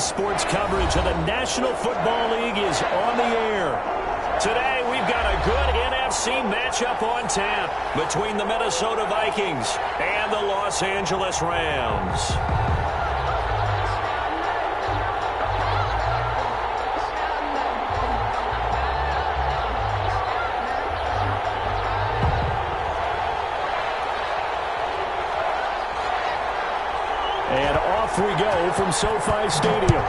sports coverage of the National Football League is on the air. Today, we've got a good NFC matchup on tap between the Minnesota Vikings and the Los Angeles Rams. And off we go from SoFi Stadium.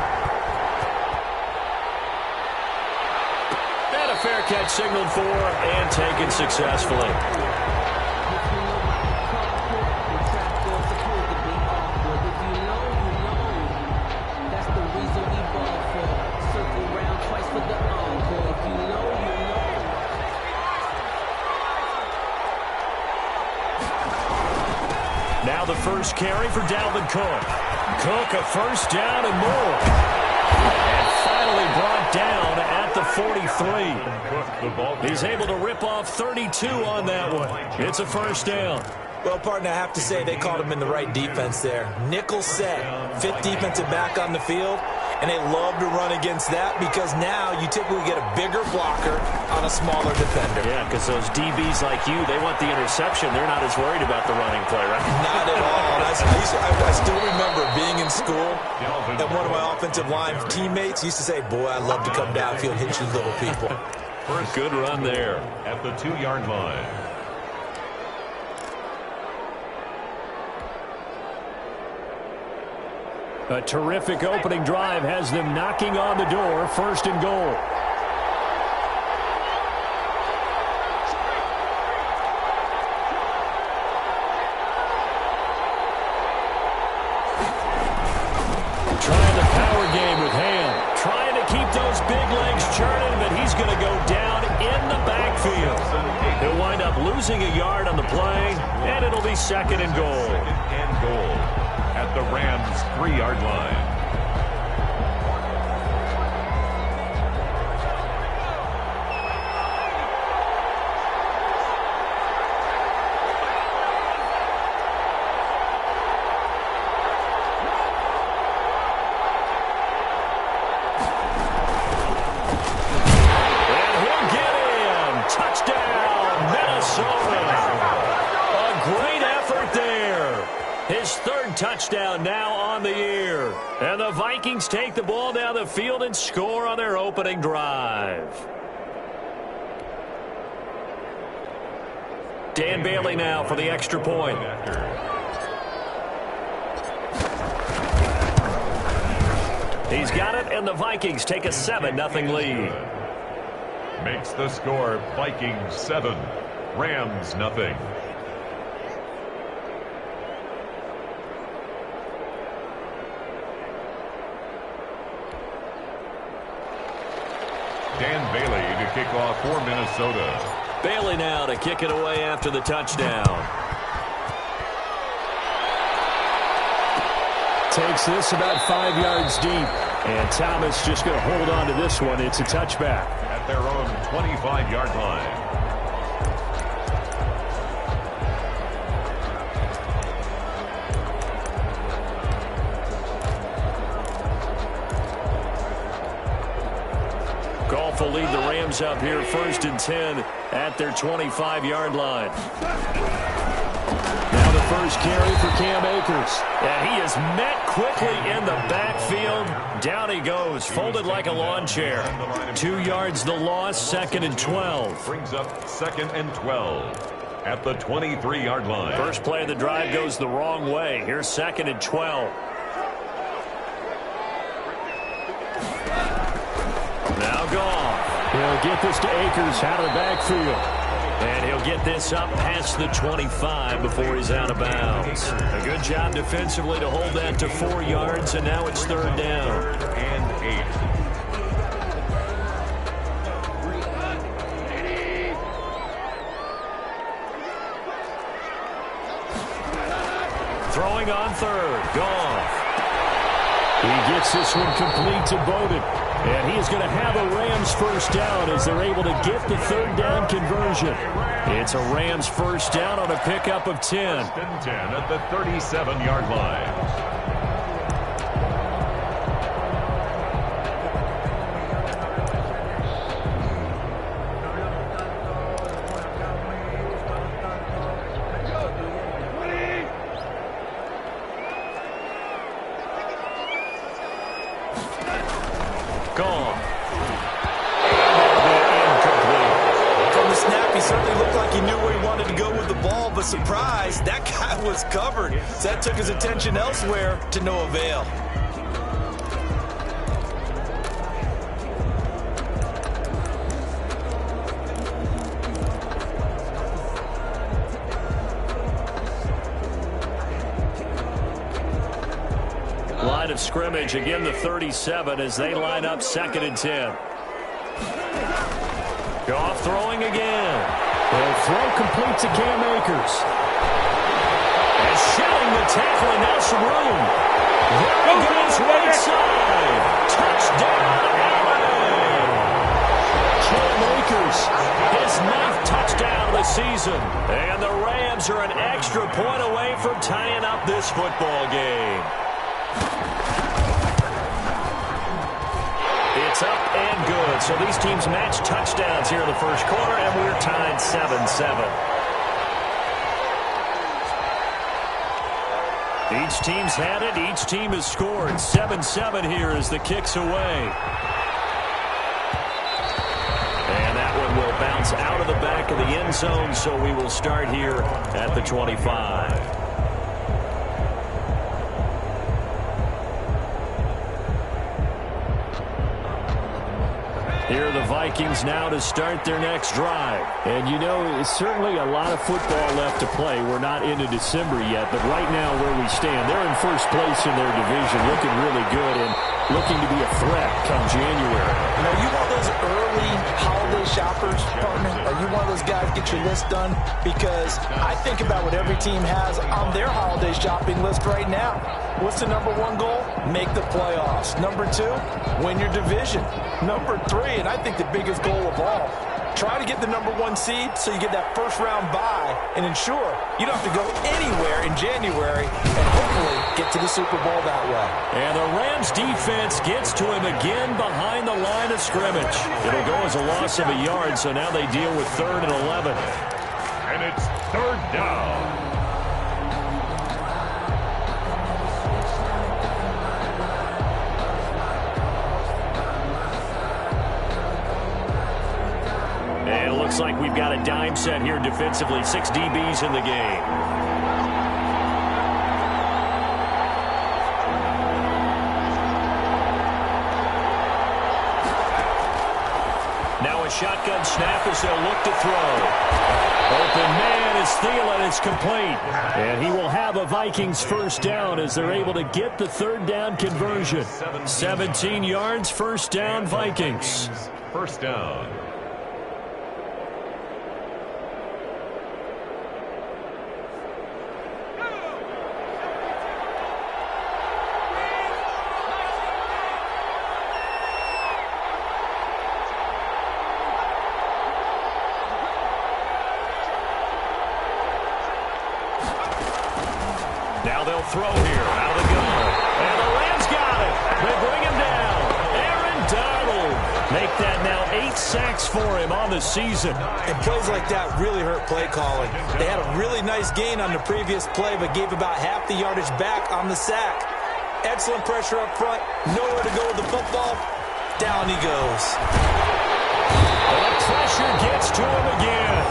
And a fair catch signaled for and taken successfully. Now the first carry for Dalvin Cook. Cook a first down and more. And finally brought down at the 43. He's able to rip off 32 on that one. It's a first down. Well, partner, I have to say they called him in the right defense there. Nickel set, fifth defensive back on the field, and they love to run against that because now you typically get a bigger blocker on a smaller defender. Yeah, because those DBs like you, they want the interception. They're not as worried about the running play, right? Not at all. I still remember being in school, and one of my offensive line teammates used to say, boy, I love to come downfield and hit you little people. First good run there. At the 2-yard line. A terrific opening drive has them knocking on the door, first and goal. Trying the power game with Ham. Trying to keep those big legs churning, but he's going to go down in the backfield. He'll wind up losing a yard on the play, and it'll be second and goal. Second and goal. At the Rams' 3-yard line. And he'll get him. Touchdown, Minnesota. A great effort there. His third touchdown now on the year. And the Vikings take the ball down the field and score on their opening drive. Dan Bailey now for the extra point. He's got it, and the Vikings take a 7-0 lead. Makes the score Vikings 7, Rams 0. Dan Bailey to kick off for Minnesota. Bailey now to kick it away after the touchdown. Takes this about 5 yards deep. And Thomas just going to hold on to this one. It's a touchback. At their own 25-yard line. Goff will lead the Rams up here first and 10 at their 25-yard line. Now the first carry for Cam Akers. And he is met quickly in the backfield. Down he goes, folded like a lawn chair. 2 yards the loss, second and 12. Brings up second and 12 at the 23-yard line. First play of the drive goes the wrong way. Here's second and 12. Now Goff. He'll get this to Akers out of the backfield. And he'll get this up past the 25 before he's out of bounds. A good job defensively to hold that to 4 yards, and now it's third down. And 8. Throwing on third. Goff. He gets this one complete to Bowden. And he is going to have a Rams first down as they're able to get the third down conversion. It's a Rams first down on a pickup of 10. First and 10 at the 37-yard line. certainly looked like he knew where he wanted to go with the ball, but surprise, that guy was covered. So that took his attention elsewhere to no avail. Line of scrimmage, again the 37 as they line up 2nd and 10. Goff throwing again. The throw complete to Cam Akers. And shelling the tackle, and now some room. There he goes, right side. Touchdown, LA. Cam Akers, his 9th touchdown of the season. And the Rams are an extra point away from tying up this football game. It's up and good. So these teams match touchdowns here in the first quarter, and we're tied 7-7. Each team's had it. Each team has scored. 7-7 here as the kick's away. And that one will bounce out of the back of the end zone, so we will start here at the 25. Here are the Vikings now to start their next drive. And, you know, it's certainly a lot of football left to play. We're not into December yet, but right now where we stand, they're in first place in their division, looking really good and looking to be a threat come January. You know, you one of those early holiday shoppers, partner? Are you one of those guys get your list done? Because I think about what every team has on their holiday shopping list right now. What's the #1 goal? Make the playoffs. #2, win your division. #3, and I think the biggest goal of all, try to get the #1 seed so you get that first-round bye and ensure you don't have to go anywhere in January and hopefully get to the Super Bowl that way. And the Rams defense gets to him again behind the line of scrimmage. It'll go as a loss of a yard, so now they deal with 3rd and 11. And it's 3rd down. And it looks like we've got a dime set here defensively. 6 DBs in the game. Now a shotgun snap as they'll look to throw. Open man is Thielen. It's complete. And he will have a Vikings first down as they're able to get the 3rd down conversion. 17 yards, first down, Vikings. First down. Now they'll throw here out of the gun. And the Rams got it. They bring him down. Aaron Donald. Make that now 8 sacks for him on the season. And plays like that really hurt play calling. They had a really nice gain on the previous play, but gave about half the yardage back on the sack. Excellent pressure up front. Nowhere to go with the football. Down he goes. And the pressure gets to him again.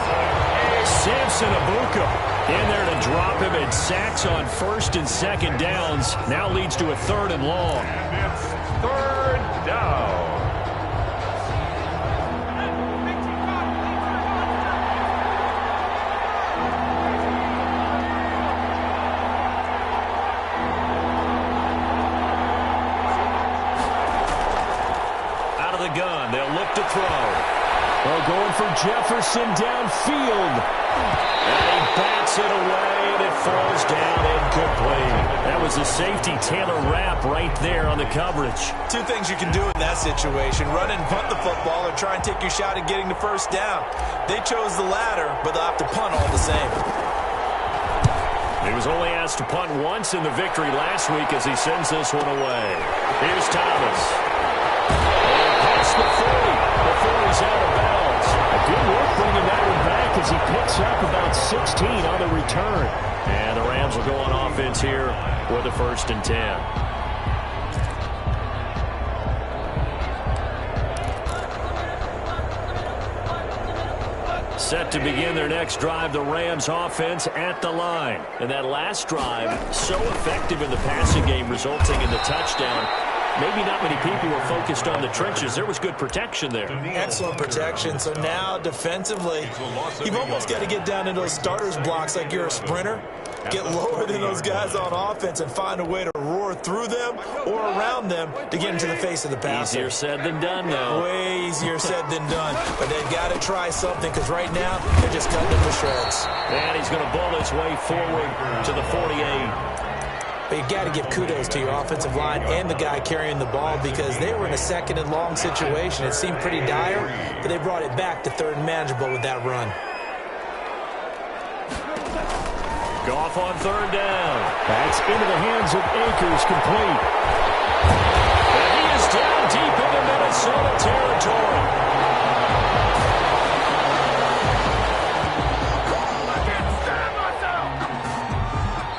Samson Abuka in there to drop him, and sacks on 1st and 2nd downs. Now leads to a 3rd and long. And it's 3rd down. Out of the gun, they'll look to throw. Well, going for Jefferson downfield. And he bats it away, and it falls down incomplete. That was a safety Taylor Rapp right there on the coverage. 2 things you can do in that situation: run and punt the football, or try and take your shot at getting the first down. They chose the latter, but they'll have to punt all the same. He was only asked to punt once in the victory last week as he sends this one away. Here's Thomas. And past the 40 before he's out of bounds. Good work bringing that one back as he picks up about 16 on the return. And the Rams will go on offense here with a 1st and 10. Set to begin their next drive, the Rams offense at the line. And that last drive, so effective in the passing game, resulting in the touchdown. Maybe not many people were focused on the trenches. There was good protection there. Excellent protection. So now, defensively, you've almost got to get down into those starters blocks like you're a sprinter. Get lower than those guys on offense and find a way to roar through them or around them to get into the face of the passer. Easier said than done, though. Way easier said than done. But they've got to try something because right now they're just cutting them to shreds. And he's going to bull his way forward to the 48. But you've got to give kudos to your offensive line and the guy carrying the ball because they were in a second and long situation. It seemed pretty dire, but they brought it back to third and manageable with that run. Goff on third down. That's into the hands of Akers, complete. And he is down deep into Minnesota territory.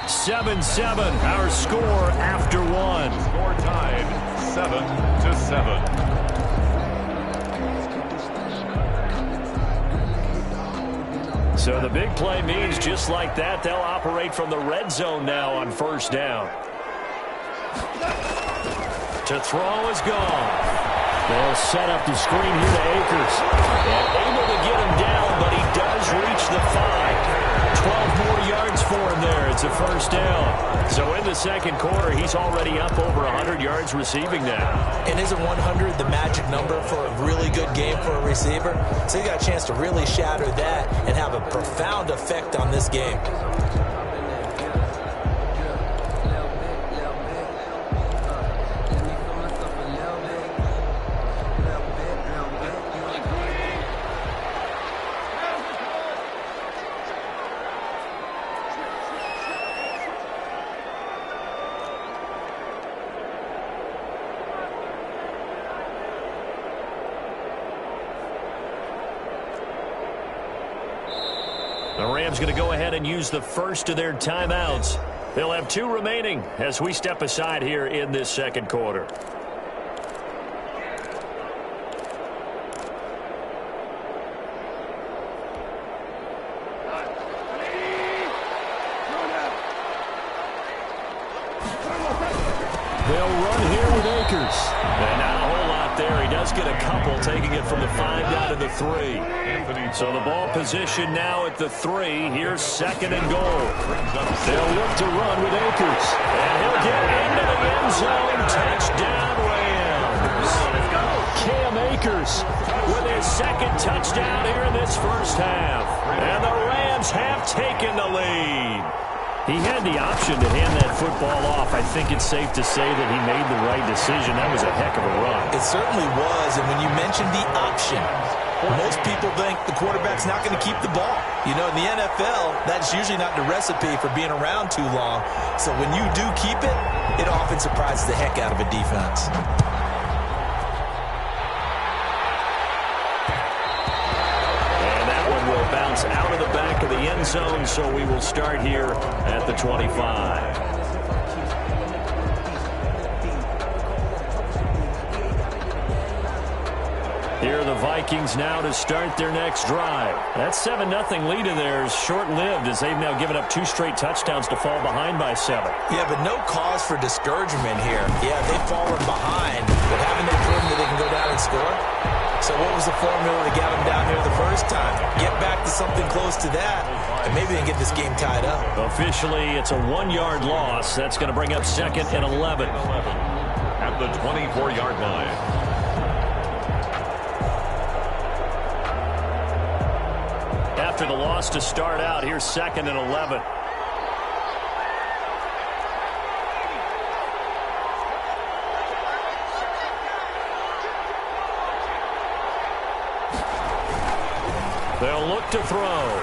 7-7, our score after one. Score tied 7-7. So the big play means just like that, they'll operate from the red zone now on first down. To throw is gone. They'll set up the screen here to Akers. And able to get him down, but he does reach the 5. 12 more yards for him there. It's a first down. So in the second quarter, he's already up over 100 yards receiving now. And isn't 100 the magic number for a really good game for a receiver? So you got a chance to really shatter that and have a profound effect on this game. The Rams going to go ahead and use the first of their timeouts. They'll have 2 remaining as we step aside here in this second quarter. They'll run here with Akers. And not a whole lot there. He does get a couple, taking it from the 5 down to the 3. So the ball position now at the 3. Here's second and goal. They'll look to run with Akers. And he'll get into the end zone. Touchdown, Rams. Cam Akers with his second touchdown here in this first half. And the Rams have taken the lead. He had the option to hand that football off. I think it's safe to say that he made the right decision. That was a heck of a run. It certainly was, and when you mentioned the option, most people think the quarterback's not going to keep the ball. You know, in the NFL, that's usually not the recipe for being around too long. So when you do keep it, it often surprises the heck out of a defense. Bounce out of the back of the end zone, so we will start here at the 25. Here are the Vikings now to start their next drive. That 7-0 lead of theirs short-lived as they've now given up 2 straight touchdowns to fall behind by 7. Yeah, but no cause for discouragement here. Yeah, they've fallen behind, but haven't they proven that they can go down and score? So what was the formula to get them down here the first time? Get back to something close to that, and maybe they can get this game tied up. Officially, it's a 1-yard loss. That's going to bring up second and 11. At the 24-yard line. After the loss to start out, here's second and 11. They'll look to throw.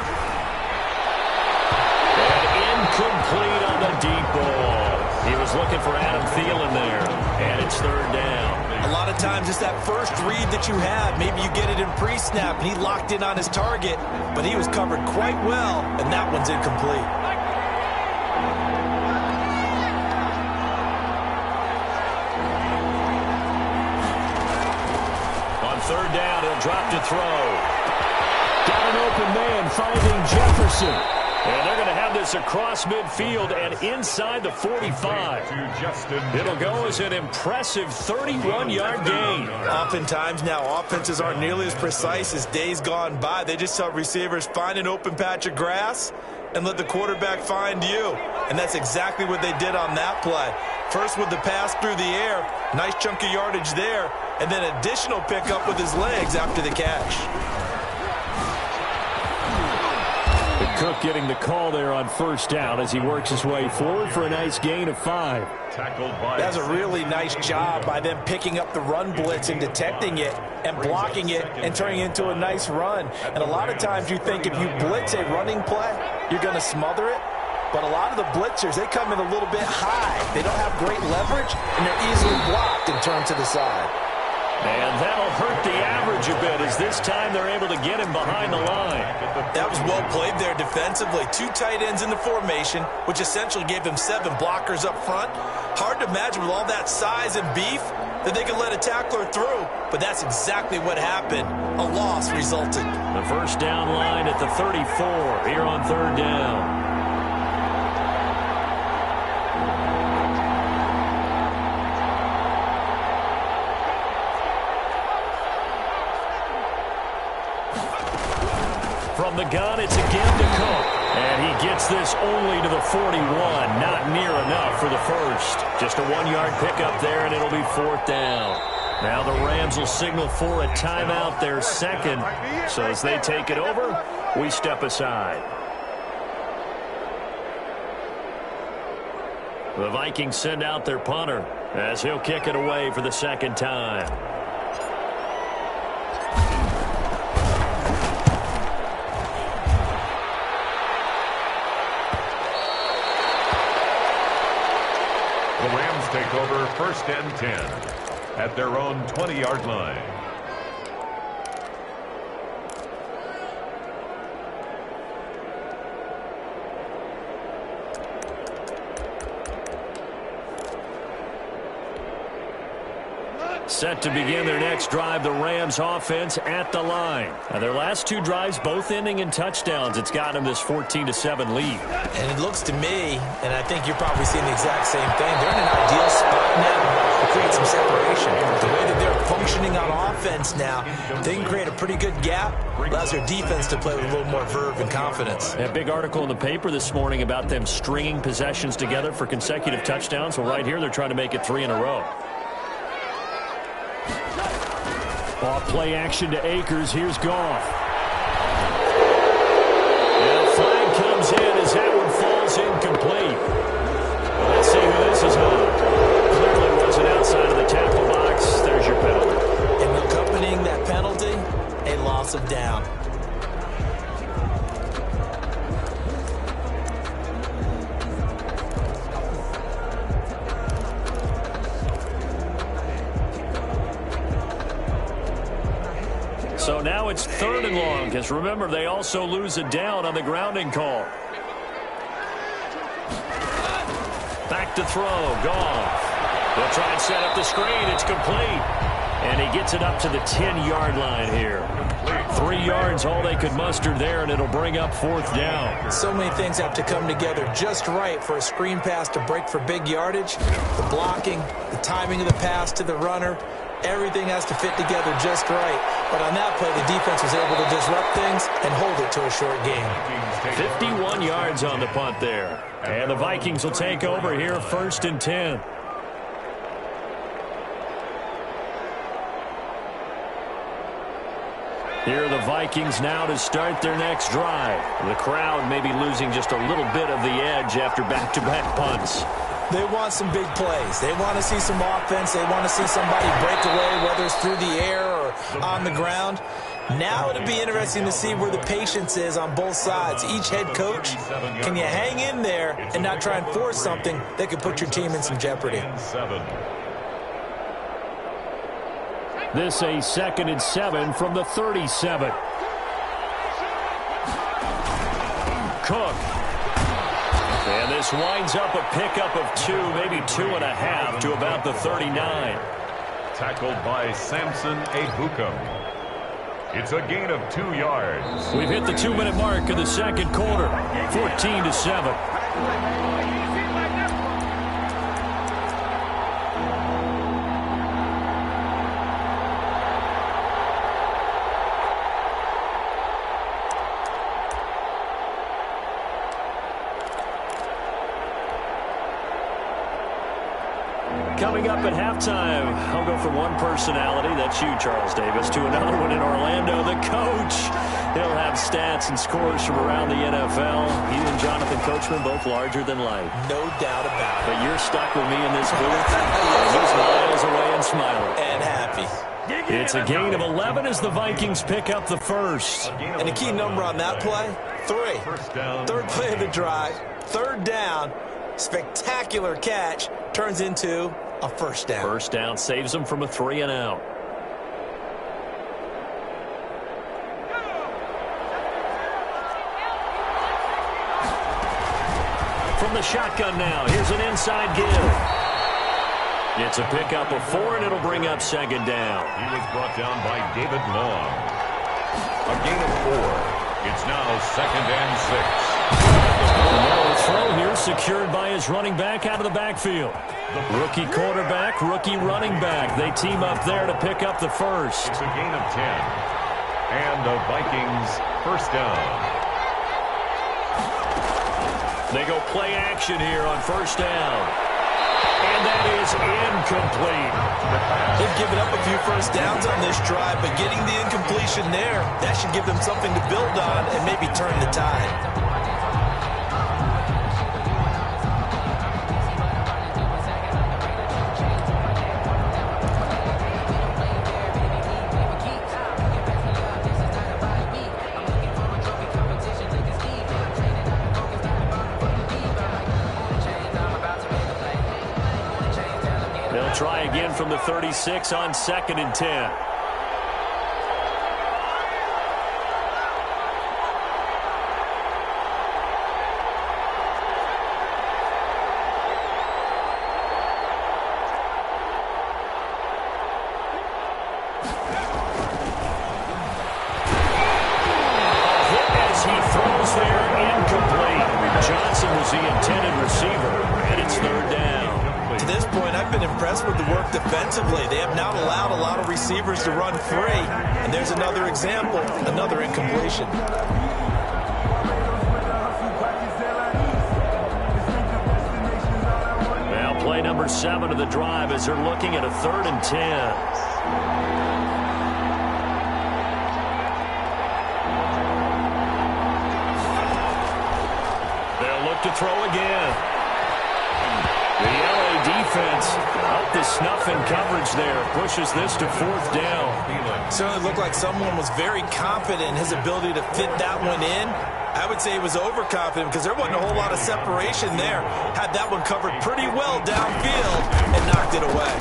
And incomplete on the deep ball. He was looking for Adam Thielen there, and it's third down. A lot of times it's that first read that you have. Maybe you get it in pre-snap, and he locked in on his target, but he was covered quite well, and that one's incomplete. On third down, he'll drop to throw. Got an open man, finding Jefferson. And they're going to have this across midfield and inside the 45. It'll go as an impressive 31-yard gain. Oftentimes now, offenses aren't nearly as precise as days gone by. They just tell receivers, find an open patch of grass and let the quarterback find you. And that's exactly what they did on that play. First with the pass through the air, nice chunk of yardage there, and then additional pickup with his legs after the catch. Cook getting the call there on first down as he works his way forward for a nice gain of 5. That's a really nice job by them picking up the run blitz and detecting it and blocking it and turning it into a nice run. And a lot of times you think if you blitz a running play, you're going to smother it. But a lot of the blitzers, they come in a little bit high. They don't have great leverage, and they're easily blocked and turned to the side. And that'll hurt the average a bit as this time they're able to get him behind the line. That was well played there defensively. 2 tight ends in the formation, which essentially gave them 7 blockers up front. Hard to imagine with all that size and beef that they could let a tackler through, but that's exactly what happened. A loss resulted. The first down line at the 34 here on third down. From the gun, it's again to Cook. And he gets this only to the 41. Not near enough for the first. Just a 1-yard pickup there, and it'll be 4th down. Now the Rams will signal for a timeout, their second. So as they take it over, we step aside. The Vikings send out their punter as he'll kick it away for the second time. The Rams take over 1st and 10 at their own 20-yard line. Set to begin their next drive, the Rams offense at the line. Now their last 2 drives both ending in touchdowns. It's got them this 14-7 lead. And it looks to me, and I think you're probably seeing the exact same thing, they're in an ideal spot now to create some separation. The way that they're functioning on offense now, they can create a pretty good gap. Allows their defense to play with a little more verve and confidence. A big article in the paper this morning about them stringing possessions together for consecutive touchdowns. Well, right here they're trying to make it 3 in a row. Off play action to Akers. Here's Goff. And a flag comes in as that one falls incomplete. Well, let's see who this is on. Clearly wasn't outside of the tackle box. There's your penalty. And accompanying that penalty, a loss of down. So now it's 3rd and long, because remember, they also lose a down on the grounding call. Back to throw, Goff. They'll try and set up the screen. It's complete. And he gets it up to the 10-yard line here. 3 yards, all they could muster there, and it'll bring up 4th down. So many things have to come together just right for a screen pass to break for big yardage. The blocking, the timing of the pass to the runner, everything has to fit together just right. But on that play, the defense was able to disrupt things and hold it to a short game. 51 yards on the punt there. And the Vikings will take over here 1st and 10. Here are the Vikings now to start their next drive. The crowd may be losing just a little bit of the edge after back-to-back punts. They want some big plays. They want to see some offense. They want to see somebody break away, whether it's through the air or on the ground. Now it'll be interesting to see where the patience is on both sides. Each head coach, can you hang in there and not try and force something that could put your team in some jeopardy? This a 2nd and 7 from the 37. Cook. And this winds up a pickup of 2, maybe 2.5 to about the 39. Tackled by Samson Ebuka. It's a gain of 2 yards. We've hit the 2-minute mark of the second quarter, 14-7. Coming up at halftime, I'll go from one personality, that's you, Charles Davis, to another one in Orlando, the coach. He'll have stats and scores from around the NFL. He and Jonathan Coachman, both larger than life. No doubt about it. But you're stuck with me in this booth. He's miles away and smiling. And happy. It's a gain of 11 as the Vikings pick up the first. And the key number on that play, 3. Third play of the drive, third down, spectacular catch, turns into a first down. First down saves them from a 3-and-out. From the shotgun now, here's an inside give. It's a pickup of 4, and it'll bring up second down. He was brought down by David Long. A gain of 4. It's now 2nd and 6. Now a throw here secured by his running back out of the backfield. Rookie quarterback, rookie running back. They team up there to pick up the first. It's a gain of 10. And the Vikings first down. They go play action here on first down. And that is incomplete. They've given up a few first downs on this drive, but getting the incompletion there, that should give them something to build on and maybe turn the tide. Try again from the 36 on 2nd and 10. As he throws there, incomplete. Johnson was the intended receiver, and it's third down. To this point, I've been impressed with the work defensively. They have not allowed a lot of receivers to run free. And there's another example, another incompletion. Now play number 7 of the drive as they're looking at a 3rd and 10. They'll look to throw again. The LA defense out the snuff in coverage there. Pushes this to 4th down. Certainly looked like someone was very confident in his ability to fit that one in. I would say he was overconfident because there wasn't a whole lot of separation there. Had that one covered pretty well downfield and knocked it away.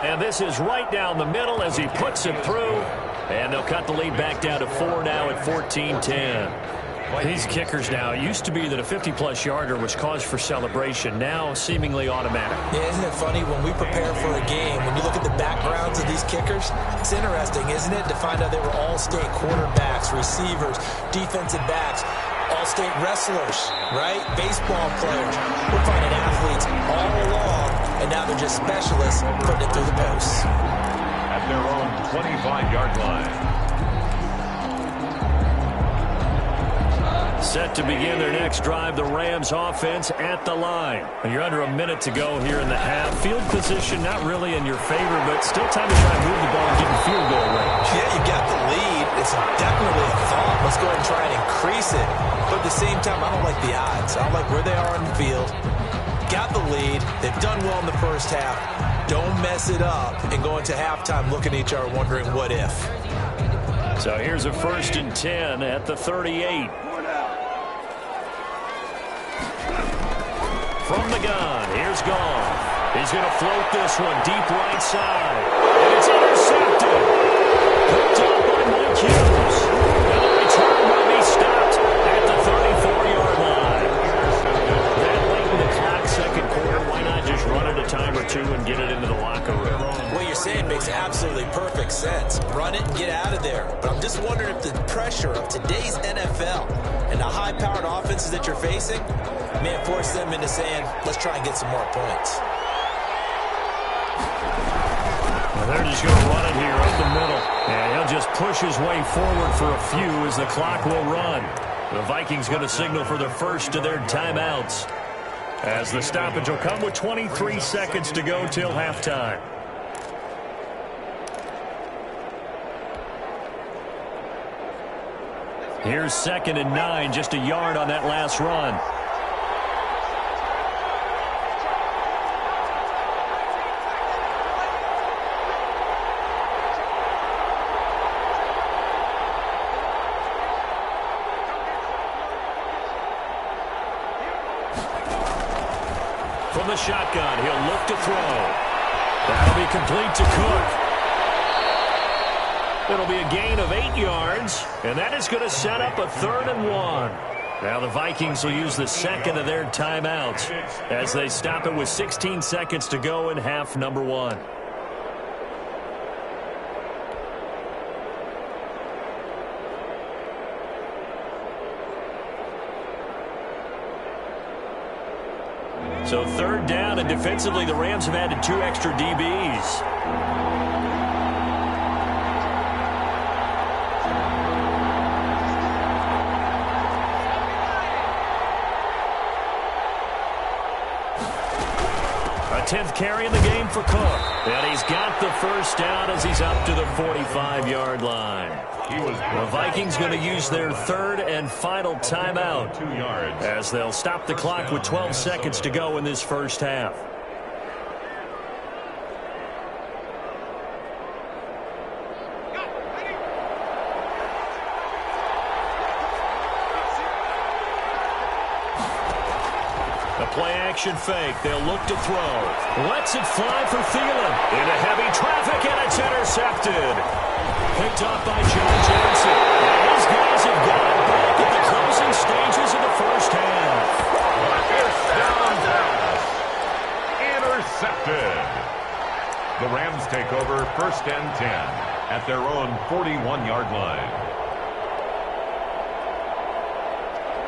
And this is right down the middle as he puts it through. And they'll cut the lead back down to 4 now at 14-10. These kickers now, it used to be that a 50-plus yarder was cause for celebration, now seemingly automatic. Yeah, isn't it funny when we prepare for a game, when you look at the backgrounds of these kickers, it's interesting, isn't it, to find out they were all-state quarterbacks, receivers, defensive backs, all-state wrestlers, right? Baseball players. We're finding athletes all along, and now they're just specialists putting it through the posts. At their own 25-yard line. Set to begin their next drive, the Rams offense at the line. You're under a minute to go here in the half. Field position not really in your favor, but still time to try and move the ball and get in field goal range. Yeah, you got the lead. It's definitely a thought. Let's go ahead and try and increase it. But at the same time, I don't like the odds. I don't like where they are on the field. Got the lead. They've done well in the first half. Don't mess it up and go into halftime looking at each other wondering what if. So here's a 1st and 10 at the 38. From the gun, here's Goff. He's going to float this one deep right side. And it's intercepted. Picked up by Mike Hughes. And the return will be stopped at the 34-yard line. That late in the clock, second quarter, why not just run it a time or two and get it into the locker room? What you're saying makes absolutely perfect sense. Run it and get out of there. nature of today's NFL and the high-powered offenses that you're facing may have forced them into saying, let's try and get some more points. Well, they're just going to run it here up the middle. And he'll just push his way forward for a few as the clock will run. The Vikings going to signal for the first of their timeouts, as the stoppage will come with 23 seconds to go till halftime. Here's 2nd and 9, just a yard on that last run. From the shotgun, he'll look to throw. That'll be complete to Cook. It'll be a gain of 8 yards, and that is going to set up a 3rd and 1. Now the Vikings will use the second of their timeouts as they stop it with 16 seconds to go in half number 1. So 3rd down, and defensively the Rams have added 2 extra DBs. A 10th carry in the game for Cook. And he's got the first down as he's up to the 45-yard line. The Vikings going to use their 3rd and final timeout as they'll stop the clock with 12 seconds to go in this first half. Play-action fake. They'll look to throw. Lets it fly for Thielen. Into heavy traffic, and it's intercepted. Picked off by John Johnson. And these guys have got it back at the closing stages of the first half. Intercepted. The Rams take over 1st and 10 at their own 41-yard line.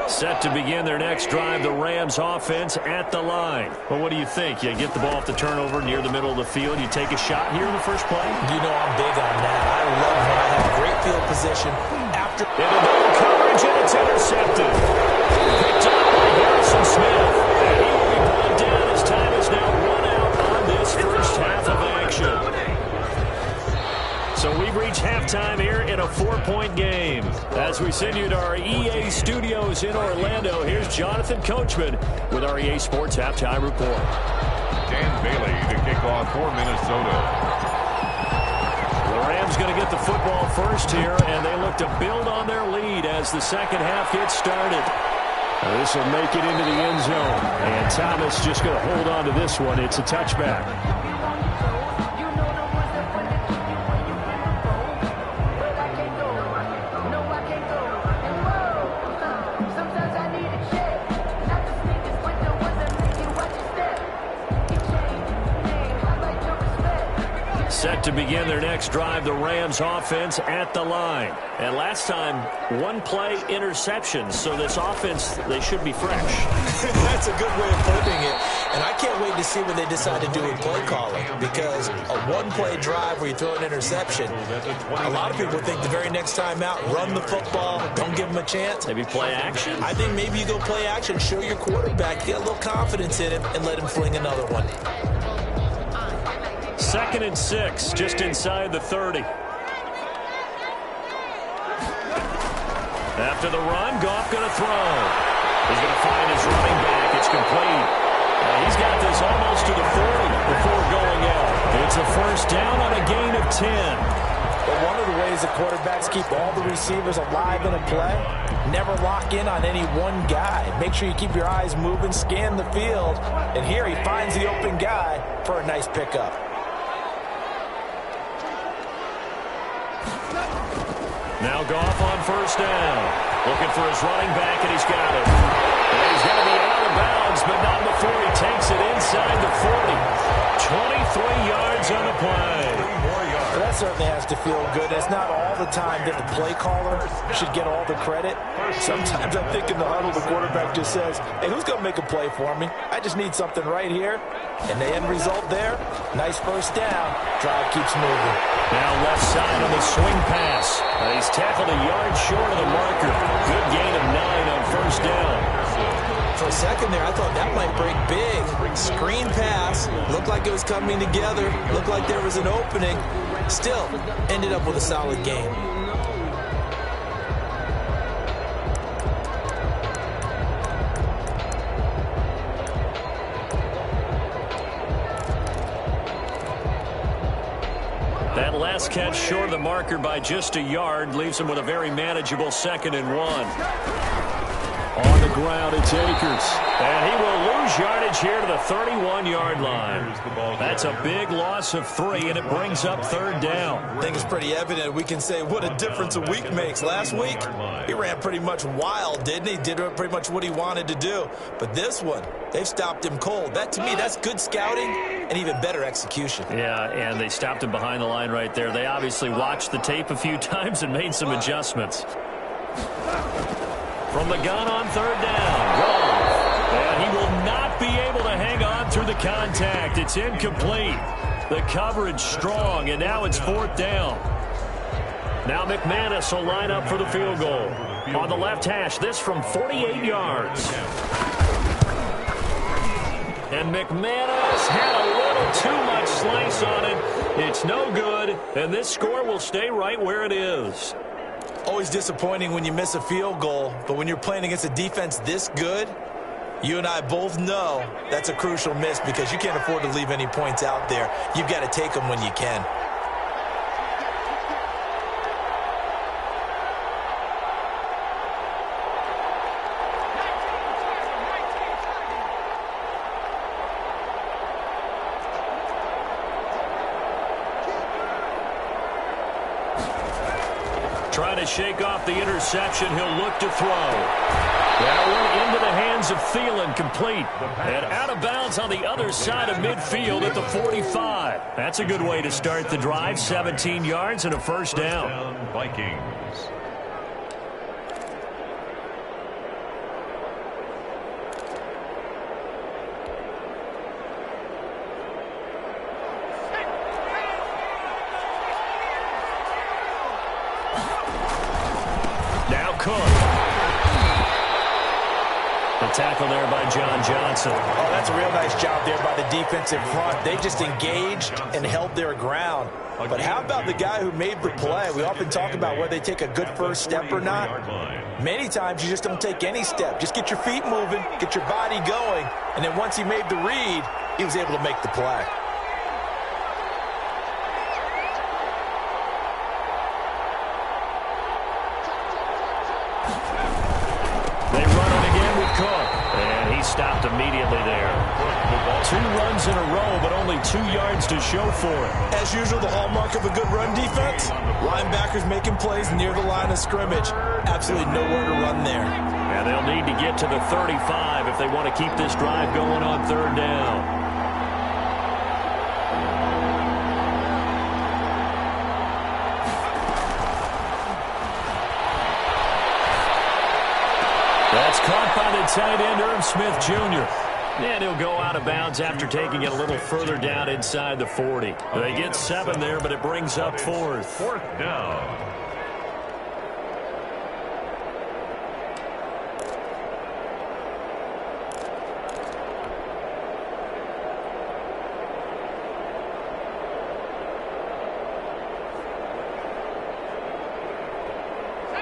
Set to begin their next drive, the Rams offense at the line. Well, what do you think? You get the ball off the turnover near the middle of the field. You take a shot here in the first play? You know I'm big on that. I love when I have great field position. After into double coverage, and it's intercepted. Picked up by Harrison Smith. And he will be brought down as time is now run out on this first half of action. So we've reached halftime here in a 4-point game. As we send you to our EA studios in Orlando, here's Jonathan Coachman with our EA Sports Halftime Report. Dan Bailey to kick off for Minnesota. The Rams going to get the football first here, and they look to build on their lead as the second half gets started. This will make it into the end zone, and Thomas just going to hold on to this one. It's a touchback. Set to begin their next drive, the Rams offense at the line. And last time, 1-play interception. So this offense, they should be fresh. That's a good way of putting it. And I can't wait to see what they decide to do with play calling. Because a 1-play drive where you throw an interception, a lot of people think the very next time out, run the football, don't give them a chance. Maybe play action? I think maybe you go play action, show your quarterback, get a little confidence in him, and let him fling another one. 2nd and 6, just inside the 30. After the run, Goff going to throw. He's going to find his running back. It's complete. He's got this almost to the 40 before going out. It's a first down on a gain of 10. But one of the ways the quarterbacks keep all the receivers alive in a play, never lock in on any one guy. Make sure you keep your eyes moving, scan the field. And here he finds the open guy for a nice pickup. Now Goff on first down. Looking for his running back, and he's got it. And he's going to be out of bounds, but not before he takes it inside the 40. 23 yards on the play. 3 more yards. Well, that certainly has to feel good. It's not all the time that the play caller should get all the credit. Sometimes I think in the huddle, the quarterback just says, hey, who's going to make a play for me? I just need something right here. And the end result there, nice first down. Drive keeps moving. Now left side on the swing pass. He's tackled a yard short of the marker. Good gain of 9 on first down. For a second there, I thought that might break big. Screen pass. Looked like it was coming together. Looked like there was an opening. Still, ended up with a solid game. That last catch short of the marker by just a yard leaves him with a very manageable 2nd and 1. On the ground, it's Akers. And he will lose yardage here to the 31-yard line. That's a big loss of 3, and it brings up 3rd down. I think it's pretty evident. We can say what a difference a week makes. Last week, he ran pretty much wild, didn't he? Did pretty much what he wanted to do. But this one, they've stopped him cold. That, to me, that's good scouting and even better execution. Yeah, and they stopped him behind the line right there. They obviously watched the tape a few times and made some adjustments. From the gun on 3rd down, Goff. And he will not be able to hang on through the contact. It's incomplete. The coverage strong, and now it's 4th down. Now McManus will line up for the field goal. On the left hash, this from 48 yards. And McManus had a little too much slice on it. It's no good, and this score will stay right where it is. Always disappointing when you miss a field goal, but when you're playing against a defense this good, you and I both know that's a crucial miss because you can't afford to leave any points out there. You've got to take them when you can. Trying to shake off the interception. He'll look to throw. That one into the hands of Thielen, complete. And out of bounds on the other side of midfield at the 45. That's a good way to start the drive. 17 yards and a 1st down. Vikings. Tackle there by John Johnson. Oh, that's a real nice job there by the defensive front. They just engaged and held their ground. But how about the guy who made the play? We often talk about whether they take a good first step or not. Many times you just don't take any step. Just get your feet moving, get your body going, and then once he made the read, he was able to make the play. Stopped immediately there. 2 runs in a row, but only 2 yards to show for it. As usual, the hallmark of a good run defense, linebackers making plays near the line of scrimmage. Absolutely nowhere to run there. And they'll need to get to the 35 if they want to keep this drive going on 3rd down. That's caught by the tight end, Irv Smith Jr. And he'll go out of bounds after taking it a little further down inside the 40. They get 7 there, but it brings up 4th. 4th down.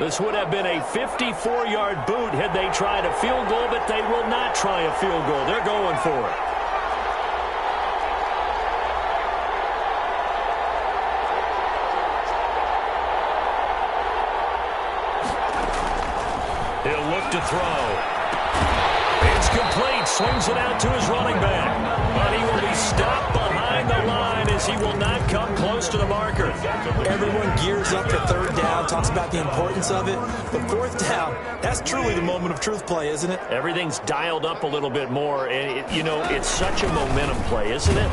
This would have been a 54-yard boot had they tried a field goal, but they will not try a field goal. They're going for it. He'll look to throw. It's complete. Swings it out to his running back. But he will be stopped behind the line as he will not come close to the marker. Everyone gears up for 3rd down, talks about the importance of it. But 4th down, that's truly the moment of truth play, isn't it? Everything's dialed up a little bit more. And, you know, it's such a momentum play, isn't it?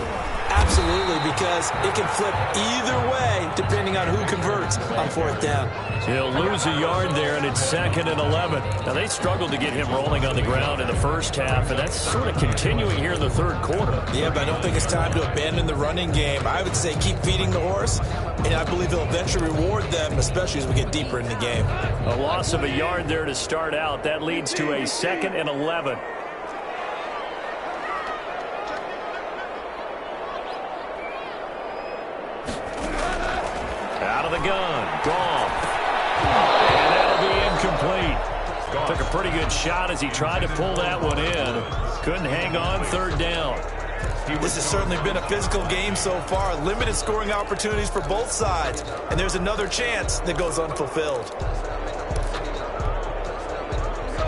Absolutely, because it can flip either way depending on who converts on fourth down. He'll lose a yard there, and it's 2nd and 11. Now, they struggled to get him rolling on the ground in the first half, and that's sort of continuing here in the third quarter. Yeah, but I don't think it's time to abandon the running game. I would say keep feeding the horse, and I believe he'll eventually reward them, especially as we get deeper in the game. A loss of a yard there to start out. That leads to a 2nd and 11. Out of the gun. Gone. And that'll be incomplete. Took a pretty good shot as he tried to pull that one in. Couldn't hang on, third down. This has certainly been a physical game so far. Limited scoring opportunities for both sides. And there's another chance that goes unfulfilled.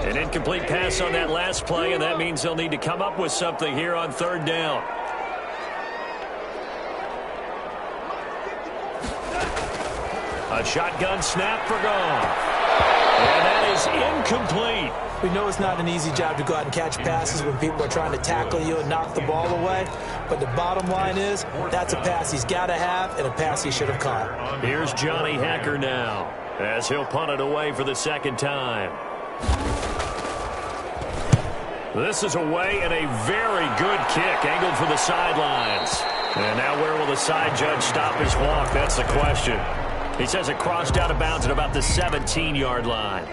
An incomplete pass on that last play, and that means they'll need to come up with something here on third down. A shotgun snap for gone. And that is incomplete. We know it's not an easy job to go out and catch passes when people are trying to tackle you and knock the ball away. But the bottom line is, that's a pass he's got to have and a pass he should have caught. Here's Johnny Hacker now as he'll punt it away for the second time. This is away and a very good kick angled for the sidelines. And now where will the side judge stop his walk? That's the question. He says it crossed out of bounds at about the 17-yard line.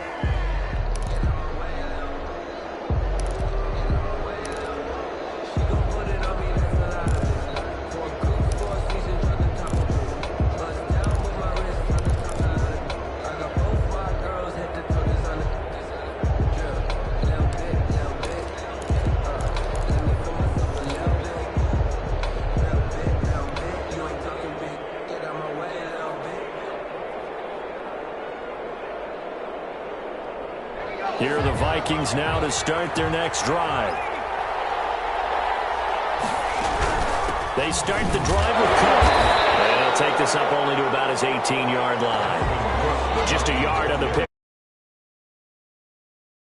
Here are the Vikings now to start their next drive. They start the drive with Cook. And he'll take this up only to about his 18-yard line. Just a yard on the pick.